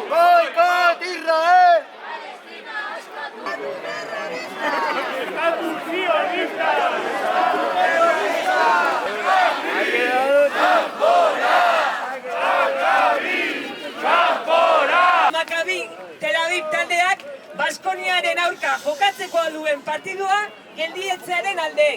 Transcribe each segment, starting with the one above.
Boikot Israel! Maccabi Tel Aviv taldeak Baskoniaren aurka jokatzeko duen partidua geldietzearen alde.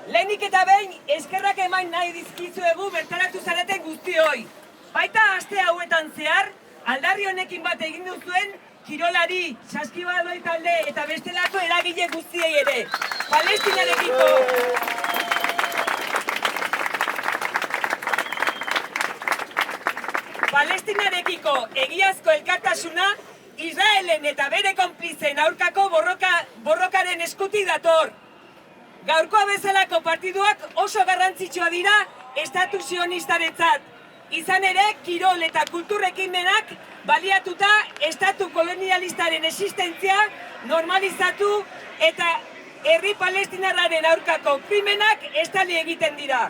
Lehenik eta behin eskerrak eman nahi dizkizuegu bertaratu zareten guztioi. Baita aste hauetan zehar, aldarri honekin bat egin duzuen kirolari, saskibaldoi talde eta bestelako eragile guztiei ere. Palestinarekiko! Palestinarekiko egiazko elkartasuna Israelen eta bere konplizen aurkako borrokaren eskutik dator. Gaurkoa bezalako partiduak oso garrantzitsua dira estatu sionistarentzat. Izan ere, kirol eta kultur ekimenak baliatuta estatu kolonialistaren existentzia normalizatu eta herri palestinarraren aurkako krimenak estali egiten dira.